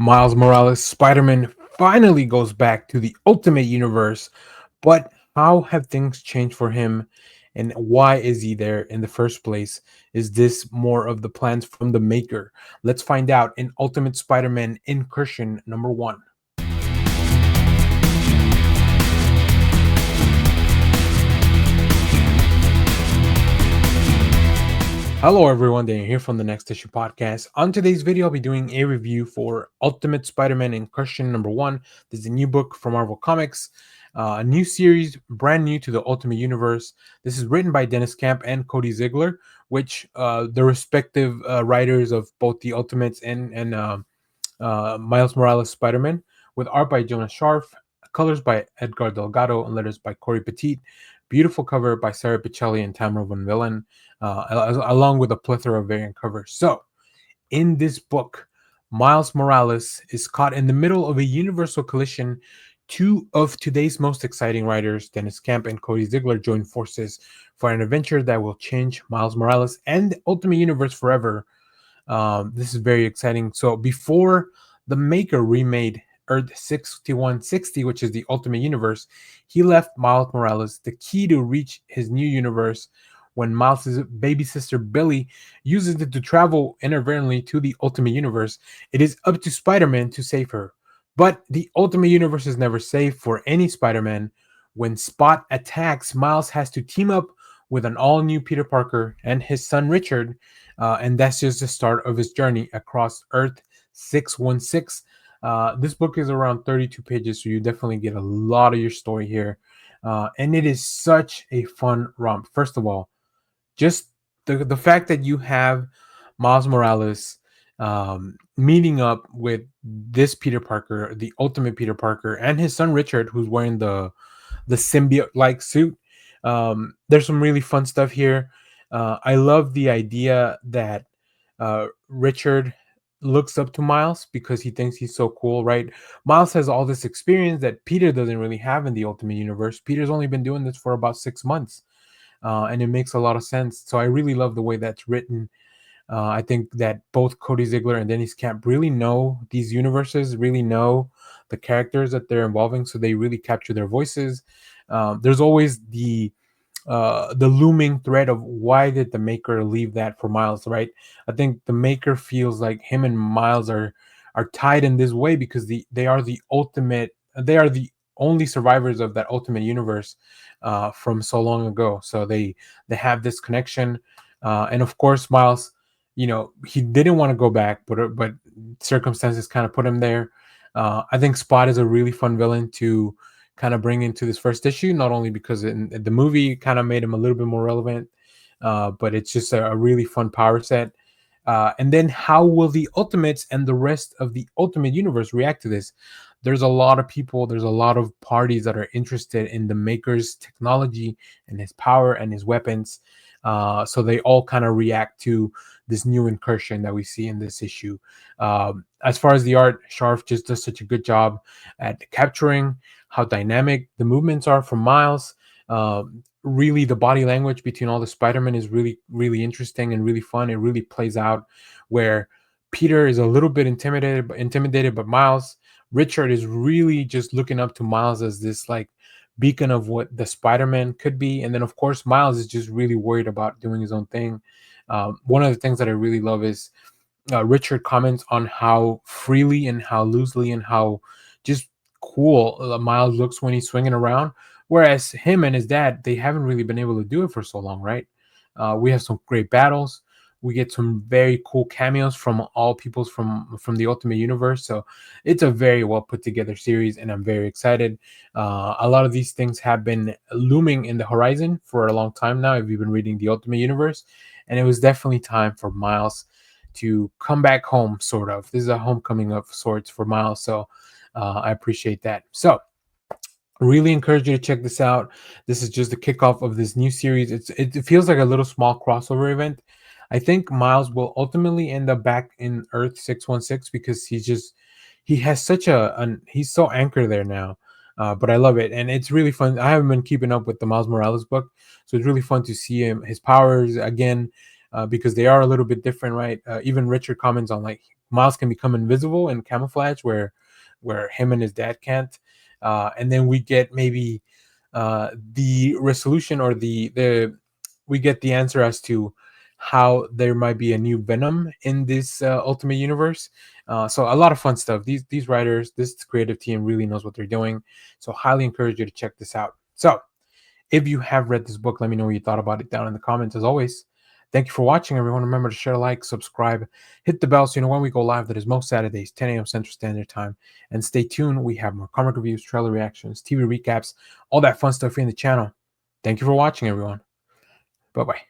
Miles Morales' Spider-Man finally goes back to the Ultimate Universe, but how have things changed for him and why is he there in the first place? Is this more of the plans from the maker? Let's find out in Ultimate Spider-Man Incursion number 1. Hello everyone, Daniel here from the Next Issue Podcast. On today's video, I'll be doing a review for Ultimate Spider-Man Incursion number 1. This is a new book from Marvel Comics, a new series, brand new to the Ultimate Universe. This is written by Deniz Camp and Cody Ziglar, which the respective writers of both the Ultimates and Miles Morales Spider-Man, with art by Jonas Scharf, colors by Edgar Delgado, and letters by Corey Petit. Beautiful cover by Sarah Pichelli and Tamara Van Villen, along with a plethora of variant covers. So, in this book, Miles Morales is caught in the middle of a universal collision. Two of today's most exciting writers, Deniz Camp and Cody Ziglar, join forces for an adventure that will change Miles Morales and the Ultimate Universe forever. This is very exciting. So before the maker remade Earth 6160, which is the Ultimate Universe, he left Miles Morales the key to reach his new universe. When Miles' baby sister Billie uses it to travel inadvertently to the Ultimate Universe, it is up to Spider-Man to save her. But the Ultimate Universe is never safe for any Spider-Man. When Spot attacks, Miles has to team up with an all-new Peter Parker and his son Richard, and that's just the start of his journey across Earth 616. This book is around 32 pages, so you definitely get a lot of your story here. And it is such a fun romp. First of all, just the fact that you have Miles Morales meeting up with this Peter Parker, the ultimate Peter Parker, and his son Richard, who's wearing the symbiote like suit. There's some really fun stuff here. I love the idea that Richard looks up to Miles because he thinks he's so cool, right? Miles has all this experience that Peter doesn't really have in the Ultimate Universe. Peter's only been doing this for about 6 months, and it makes a lot of sense. So I really love the way that's written. I think that both Cody Ziglar and Deniz Camp really know these universes, really know the characters that they're involving, so they really capture their voices. There's always the looming thread of why did the maker leave that for Miles, right? I think the maker feels like him and Miles are tied in this way because they are the ultimate, they are the only survivors of that ultimate universe from so long ago. So they have this connection, and of course Miles, he didn't want to go back, but circumstances kind of put him there. I think Spot is a really fun villain to kind of bring into this first issue, not only because in the movie kind of made him a little bit more relevant, but it's just a really fun power set. And then how will the Ultimates and the rest of the Ultimate Universe react to this? There's a lot of people, there's a lot of parties that are interested in the Maker's technology and his power and his weapons. So they all kind of react to this new incursion that we see in this issue. As far as the art, Scharf just does such a good job at capturing how dynamic the movements are from Miles. Really, the body language between all the Spider-Man is really, really interesting and really fun. It really plays out where Peter is a little bit intimidated, but Miles, Richard is really just looking up to Miles as this like beacon of what the Spider-Man could be. And then, of course, Miles is just really worried about doing his own thing. One of the things that I really love is Richard comments on how freely and how loosely and how just cool Miles looks when he's swinging around. Whereas him and his dad, they haven't really been able to do it for so long, right? We have some great battles. We get some very cool cameos from all peoples from the Ultimate Universe. So it's a very well put together series, and I'm very excited. A lot of these things have been looming in the horizon for a long time now. If you've been reading the Ultimate Universe, and it was definitely time for Miles to come back home, sort of. This is a homecoming of sorts for Miles, so I appreciate that. So really encourage you to check this out. This is just the kickoff of this new series. It feels like a little small crossover event. I think Miles will ultimately end up back in Earth 616 because he has such he's so anchored there now. But I love it, and it's really fun. I haven't been keeping up with the Miles Morales book, so it's really fun to see his powers again, because they are a little bit different, right? Even Richard comments on like Miles can become invisible and camouflage, where him and his dad can't. And then we get maybe the resolution, or the we get the answer as to how there might be a new Venom in this Ultimate Universe. So a lot of fun stuff. These writers, this creative team really knows what they're doing. So highly encourage you to check this out. So if you have read this book, let me know what you thought about it down in the comments. As always, thank you for watching, everyone. Remember to share, like, subscribe, hit the bell so you know when we go live. That is most Saturdays, 10 a.m. Central Standard Time. And stay tuned. We have more comic reviews, trailer reactions, TV recaps, all that fun stuff here in the channel. Thank you for watching, everyone. Bye-bye.